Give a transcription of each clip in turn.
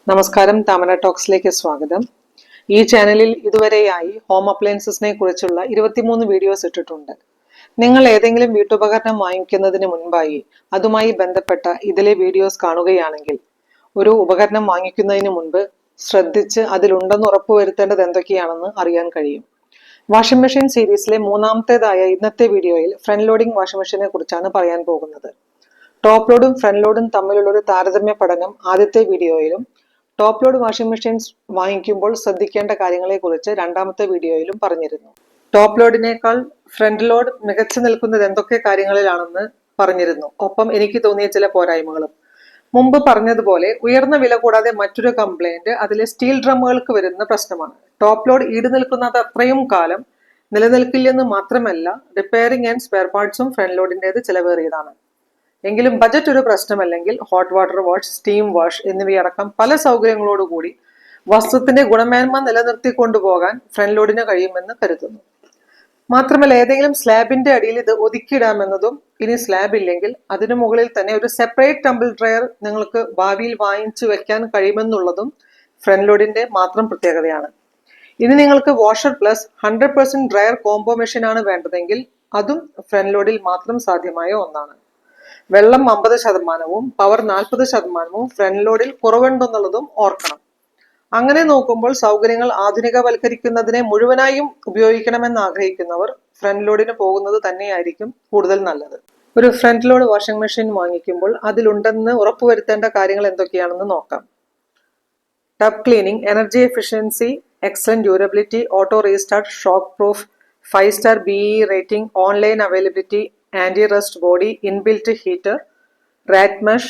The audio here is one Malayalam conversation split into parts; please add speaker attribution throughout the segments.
Speaker 1: നമസ്കാരം, താമര ടോക്സിലേക്ക് സ്വാഗതം. ഈ ചാനലിൽ ഇതുവരെയായി ഹോം അപ്ലയൻസസിനെ കുറിച്ചുള്ള 23 വീഡിയോസ് ഇട്ടിട്ടുണ്ട്. നിങ്ങൾ ഏതെങ്കിലും വീട്ടുപകരണം വാങ്ങിക്കുന്നതിന് മുൻപായി അതുമായി ബന്ധപ്പെട്ട ഇതിലെ വീഡിയോസ് കാണുകയാണെങ്കിൽ ഒരു ഉപകരണം വാങ്ങിക്കുന്നതിന് മുൻപ് ശ്രദ്ധിച്ച് അതിലുണ്ടെന്ന് ഉറപ്പുവരുത്തേണ്ടത് എന്തൊക്കെയാണെന്ന് അറിയാൻ കഴിയും. വാഷിംഗ് മെഷീൻ സീരീസിലെ മൂന്നാമത്തേതായ ഇന്നത്തെ വീഡിയോയിൽ ഫ്രണ്ട് ലോഡിംഗ് വാഷിംഗ് മെഷീനെ കുറിച്ചാണ് പറയാൻ പോകുന്നത്. ടോപ്പ് ലോഡും ഫ്രണ്ട് ലോഡും തമ്മിലുള്ള ഒരു താരതമ്യ പഠനം ആദ്യത്തെ വീഡിയോയിലും ടോപ്പ് ലോഡ് വാഷിംഗ് മെഷീൻസ് വാങ്ങിക്കുമ്പോൾ ശ്രദ്ധിക്കേണ്ട കാര്യങ്ങളെക്കുറിച്ച് രണ്ടാമത്തെ വീഡിയോയിലും പറഞ്ഞിരുന്നു. ടോപ്പ് ലോഡിനേക്കാൾ ഫ്രണ്ട് ലോഡ് മികച്ചു നിൽക്കുന്നത് എന്തൊക്കെ കാര്യങ്ങളിലാണെന്ന് പറഞ്ഞിരുന്നു. ഒപ്പം എനിക്ക് തോന്നിയ ചില പോരായ്മകളും. മുമ്പ് പറഞ്ഞതുപോലെ ഉയർന്ന വില കൂടാതെ മറ്റൊരു കംപ്ലൈന്റ് അതിലെ സ്റ്റീൽ ഡ്രമ്മുകൾക്ക് വരുന്ന പ്രശ്നമാണ്. ടോപ്പ് ലോഡ് ഈട് നിൽക്കുന്നത് അത്രയും കാലം നിലനിൽക്കില്ലെന്ന് മാത്രമല്ല, റിപ്പയറിംഗ് ആൻഡ് സ്പെയർ പാർട്സും ഫ്രണ്ട് ലോഡിൻ്റെത് ചിലവേറിയതാണ്. എങ്കിലും ബജറ്റ് ഒരു പ്രശ്നമല്ലെങ്കിൽ hot water wash, steam wash എന്നിവയടക്കം പല സൗകര്യങ്ങളോടുകൂടി വസ്ത്രത്തിന്റെ ഗുണമേന്മ നിലനിർത്തിക്കൊണ്ടുപോകാൻ ഫ്രണ്ട് ലോഡിന് കഴിയുമെന്ന് കരുതുന്നു. മാത്രമല്ല, ഏതെങ്കിലും സ്ലാബിന്റെ അടിയിൽ ഇത് ഒതുക്കിയിടാമെന്നതും, ഇനി സ്ലാബ് ഇല്ലെങ്കിൽ അതിനു മുകളിൽ തന്നെ ഒരു സെപ്പറേറ്റ് ടംബിൾ ഡ്രയർ നിങ്ങൾക്ക് ഭാവിയിൽ വാങ്ങിച്ചു വെക്കാൻ കഴിയുമെന്നുള്ളതും ഫ്രണ്ട് ലോഡിന്റെ മാത്രം പ്രത്യേകതയാണ്. ഇനി നിങ്ങൾക്ക് വാഷർ പ്ലസ് 100% ഡ്രയർ കോംബോ മെഷീനാണ് വേണ്ടതെങ്കിൽ അതും ഫ്രണ്ട് ലോഡിൽ മാത്രം സാധ്യമായ ഒന്നാണ്. വെള്ളം 50%വും പവർ 40%വും ഫ്രണ്ട് ലോഡിൽ കുറവുണ്ടെന്നുള്ളതും ഓർക്കണം. അങ്ങനെ നോക്കുമ്പോൾ സൗകര്യങ്ങൾ ആധുനികവൽക്കരിക്കുന്നതിനെ മുഴുവനായും ഉപയോഗിക്കണമെന്ന് ആഗ്രഹിക്കുന്നവർ ഫ്രണ്ട് ലോഡിന് പോകുന്നത് തന്നെയായിരിക്കും കൂടുതൽ നല്ലത്. ഒരു ഫ്രണ്ട് ലോഡ് വാഷിംഗ് മെഷീൻ വാങ്ങിക്കുമ്പോൾ അതിലുണ്ടെന്ന് ഉറപ്പുവരുത്തേണ്ട കാര്യങ്ങൾ എന്തൊക്കെയാണെന്ന് നോക്കാം. Tub cleaning, energy efficiency, excellent durability, auto restart, shock proof, 5 star BE rating, online availability, anti rust body, inbuilt heater, rat mesh,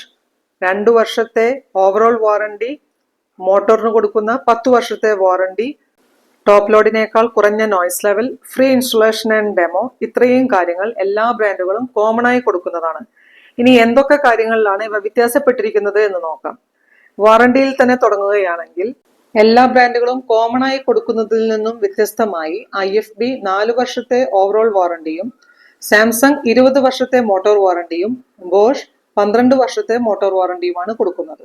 Speaker 1: 2 വർഷത്തെ ഓവറോൾ വാറണ്ടി, മോട്ടോറിന് കൊടുക്കുന്ന 10 വർഷത്തെ വാറണ്ടി, ടോപ്പ് ലോഡിനേക്കാൾ കുറഞ്ഞ noise level, free installation and demo. ഇത്രയും കാര്യങ്ങൾ എല്ലാ ബ്രാൻഡുകളും കോമൺ ആയി കൊടുക്കുന്നതാണ്. ഇനി എന്തൊക്കെ കാര്യങ്ങളിലാണ് ഇവ വ്യത്യാസപ്പെട്ടിരിക്കുന്നത് എന്ന് നോക്കാം. വാറണ്ടിയിൽ തന്നെ തുടങ്ങുകയാണെങ്കിൽ, എല്ലാ ബ്രാൻഡുകളും കോമൺ ആയി കൊടുക്കുന്നതിൽ നിന്നും വ്യത്യസ്തമായി IFB 4 വർഷത്തെ ഓവറോൾ വാറണ്ടിയും, സാംസങ് 20 വർഷത്തെ മോട്ടോർ വാറണ്ടിയും, ബോഷ് 12 വർഷത്തെ മോട്ടോർ വാറണ്ടിയുമാണ് കൊടുക്കുന്നത്.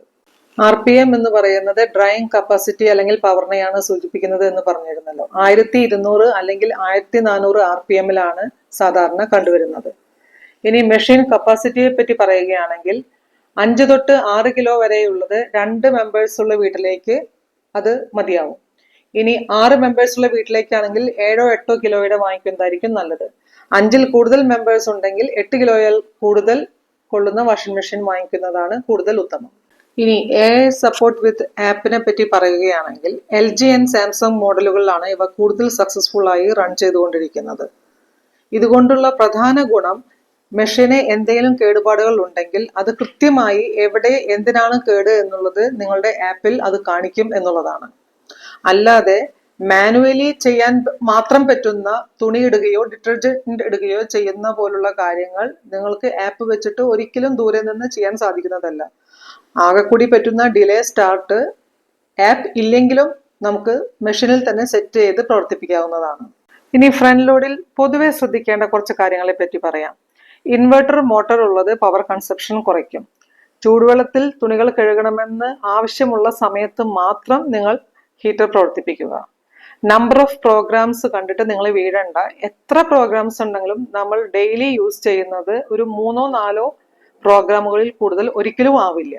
Speaker 1: RPM എന്ന് പറയുന്നത് ഡ്രൈയിങ് കപ്പാസിറ്റി അല്ലെങ്കിൽ പവറിനെയാണ് സൂചിപ്പിക്കുന്നത് എന്ന് പറഞ്ഞിരുന്നല്ലോ. 1200 അല്ലെങ്കിൽ 1400 RPMലാണ് സാധാരണ കണ്ടുവരുന്നത്. ഇനി മെഷീൻ കപ്പാസിറ്റിയെ പറ്റി പറയുകയാണെങ്കിൽ 5 തൊട്ട് 6 കിലോ വരെയുള്ളത് 2 മെമ്പേഴ്സ് ഉള്ള വീട്ടിലേക്ക് അത് മതിയാവും. ഇനി 6 മെമ്പേഴ്സ് ഉള്ള വീട്ടിലേക്കാണെങ്കിൽ 7-8 കിലോയുടെ വാങ്ങിക്കുന്നതായിരിക്കും നല്ലത്. 5-ൽ കൂടുതൽ മെമ്പേഴ്സ് ഉണ്ടെങ്കിൽ 8 കിലോയിൽ കൂടുതൽ കൊള്ളുന്ന വാഷിംഗ് മെഷീൻ വാങ്ങിക്കുന്നതാണ് കൂടുതൽ ഉത്തമം. ഇനി AI സപ്പോർട്ട് വിത്ത് ആപ്പിനെ പറ്റി പറയുകയാണെങ്കിൽ LG ആൻഡ് സാംസങ് മോഡലുകളിലാണ് ഇവ കൂടുതൽ സക്സസ്ഫുൾ ആയി റൺ ചെയ്തുകൊണ്ടിരിക്കുന്നത്. ഇതുകൊണ്ടുള്ള പ്രധാന ഗുണം, മെഷീന് എന്തെങ്കിലും കേടുപാടുകൾ ഉണ്ടെങ്കിൽ അത് കൃത്യമായി എവിടെ എന്തിനാണ് കേട് എന്നുള്ളത് നിങ്ങളുടെ ആപ്പിൽ അത് കാണിക്കും എന്നുള്ളതാണ്. അല്ലാതെ മാനുവലി ചെയ്യാൻ മാത്രം പറ്റുന്ന തുണി ഇടുകയോ ഡിറ്റർജന്റ് ഇടുകയോ ചെയ്യുന്ന പോലുള്ള കാര്യങ്ങൾ നിങ്ങൾക്ക് ആപ്പ് വെച്ചിട്ട് ഒരിക്കലും ദൂരെ നിന്ന് ചെയ്യാൻ സാധിക്കുന്നതല്ല. ആകെക്കൂടി പറ്റുന്ന ഡിലേ സ്റ്റാർട്ട് ആപ്പ് ഇല്ലെങ്കിലും നമുക്ക് മെഷീനിൽ തന്നെ സെറ്റ് ചെയ്ത് പ്രവർത്തിപ്പിക്കാവുന്നതാണ്. ഇനി ഫ്രണ്ട് ലോഡിൽ പൊതുവെ ശ്രദ്ധിക്കേണ്ട കുറച്ച് കാര്യങ്ങളെ പറ്റി പറയാം. ഇൻവെർട്ടർ മോട്ടോർ ഉള്ളത് പവർ കൺസപ്ഷൻ കുറയ്ക്കും. ചൂടുവെള്ളത്തിൽ തുണികൾ കഴുകണമെന്ന് ആവശ്യമുള്ള സമയത്ത് മാത്രം നിങ്ങൾ ഹീറ്റർ പ്രവർത്തിപ്പിക്കുക. നമ്പർ ഓഫ് പ്രോഗ്രാംസ് കണ്ടിട്ട് നിങ്ങൾ വീഴണ്ട. എത്ര പ്രോഗ്രാംസ് ഉണ്ടെങ്കിലും നമ്മൾ ഡെയിലി യൂസ് ചെയ്യുന്നത് ഒരു 3-4 പ്രോഗ്രാമുകളിൽ കൂടുതൽ ഒരിക്കലും ആവില്ല.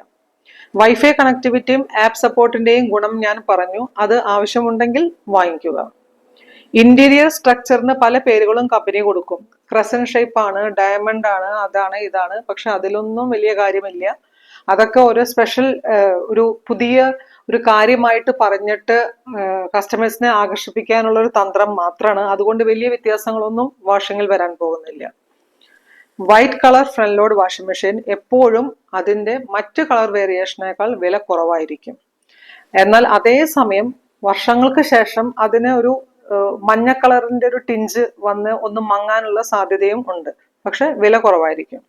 Speaker 1: വൈഫൈ കണക്ടിവിറ്റിയും ആപ്പ് സപ്പോർട്ടിന്റെയും ഗുണം ഞാൻ പറഞ്ഞു, അത് ആവശ്യമുണ്ടെങ്കിൽ വാങ്ങിക്കുക. ഇന്റീരിയർ സ്ട്രക്ചറിന് പല പേരുകളും കമ്പനി കൊടുക്കും. ക്രസന്റ് ഷേപ്പ് ആണ്, ഡയമണ്ട് ആണ്, അതാണ് ഇതാണ്. പക്ഷെ അതിലൊന്നും വലിയ കാര്യമില്ല. അതൊക്കെ ഒരു സ്പെഷ്യൽ പുതിയ ഒരു കാര്യമായിട്ട് പറഞ്ഞിട്ട് കസ്റ്റമേഴ്സിനെ ആകർഷിപ്പിക്കാനുള്ള ഒരു തന്ത്രം മാത്രമാണ്. അതുകൊണ്ട് വലിയ വ്യത്യാസങ്ങളൊന്നും വാഷിങ്ങിൽ വരാൻ പോകുന്നില്ല. White colour front load washing machine എപ്പോഴും അതിന്റെ മറ്റ് കളർ വേരിയേഷനേക്കാൾ വില കുറവായിരിക്കും. എന്നാൽ അതേസമയം വർഷങ്ങൾക്ക് ശേഷം അതിന് ഒരു മഞ്ഞ കളറിന്റെ ഒരു ടിഞ്ച് വന്ന് ഒന്ന് മങ്ങാനുള്ള സാധ്യതയും ഉണ്ട്. പക്ഷെ വില കുറവായിരിക്കും.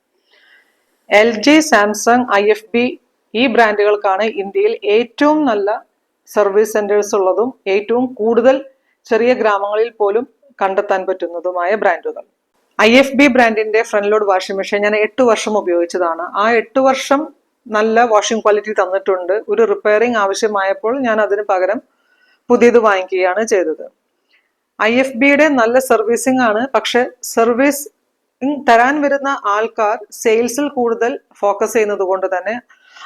Speaker 1: LG, സാംസങ്, IFB ഈ ബ്രാൻഡുകൾക്കാണ് ഇന്ത്യയിൽ ഏറ്റവും നല്ല സർവീസ് സെന്റേഴ്സ് ഉള്ളതും ഏറ്റവും കൂടുതൽ ചെറിയ ഗ്രാമങ്ങളിൽ പോലും കണ്ടെത്താൻ പറ്റുന്നതുമായ ബ്രാൻഡുകൾ. IFB ബ്രാൻഡിന്റെ ഫ്രണ്ട് ലോഡ് വാഷിംഗ് മെഷീൻ ഞാൻ 8 വർഷം ഉപയോഗിച്ചതാണ്. ആ 8 വർഷം നല്ല വാഷിംഗ് ക്വാളിറ്റി തന്നിട്ടുണ്ട്. ഒരു റിപ്പയറിംഗ് ആവശ്യമായപ്പോൾ ഞാൻ അതിന് പകരം പുതിയത് വാങ്ങിക്കുകയാണ് ചെയ്തത്. IFBയുടെ നല്ല സർവീസിംഗ് ആണ്. പക്ഷെ സർവീസ് തരാൻ വരുന്ന ആൾക്കാർ സെയിൽസിൽ കൂടുതൽ ഫോക്കസ് ചെയ്യുന്നത് കൊണ്ട് തന്നെ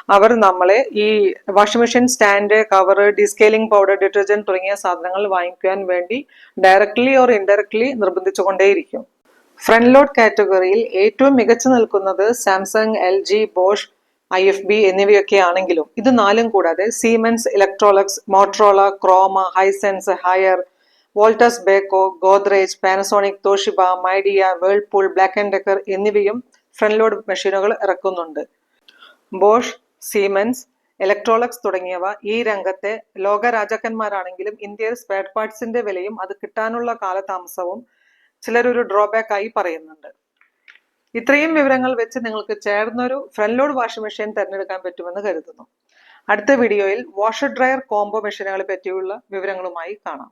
Speaker 1: അവർ നമ്മളെ ഈ washing machine stand, cover, descaling powder, detergent തുടങ്ങിയ സാധനങ്ങൾ വാങ്ങിക്കാൻ വേണ്ടി ഡയറക്ട്ലി ഓർ ഇൻഡയറക്ട്ലി നിർബന്ധിച്ചുകൊണ്ടേയിരിക്കും. ഫ്രണ്ട് ലോഡ് കാറ്റഗറിയിൽ ഏറ്റവും മികച്ചു നിൽക്കുന്നത് സാംസങ്, LG, ബോഷ്, IFB എന്നിവയൊക്കെ ആണെങ്കിലും ഇത് നാലും കൂടാതെ Siemens, Electrolux, Motorola, Croma, Hisense, Haier, Voltas, Beko, Godrej, Panasonic, Toshiba, Midea, Whirlpool, Black and Decker എന്നിവയും ഫ്രണ്ട് ലോഡ് മെഷീനുകൾ ഇറക്കുന്നുണ്ട്. ബോഷ്, സീമെൻസ്, ഇലക്ട്രോലക്സ് തുടങ്ങിയവ ഈ രംഗത്തെ ലോക രാജാക്കന്മാരാണെങ്കിലും ഇന്ത്യയിൽ സ്പെയർ പാർട്സിന്റെ വിലയും അത് കിട്ടാനുള്ള കാലതാമസവും ചിലരൊരു ഡ്രോബാക്ക് ആയി പറയുന്നുണ്ട്. ഇത്രയും വിവരങ്ങൾ വെച്ച് നിങ്ങൾക്ക് ചേർന്നൊരു ഫ്രണ്ട് ലോഡ് വാഷിംഗ് മെഷീൻ തിരഞ്ഞെടുക്കാൻ പറ്റുമെന്ന് കരുതുന്നു. അടുത്ത വീഡിയോയിൽ വാഷർ ഡ്രയർ കോംബോ മെഷീനുകളെ പറ്റിയുള്ള വിവരങ്ങളുമായി കാണാം.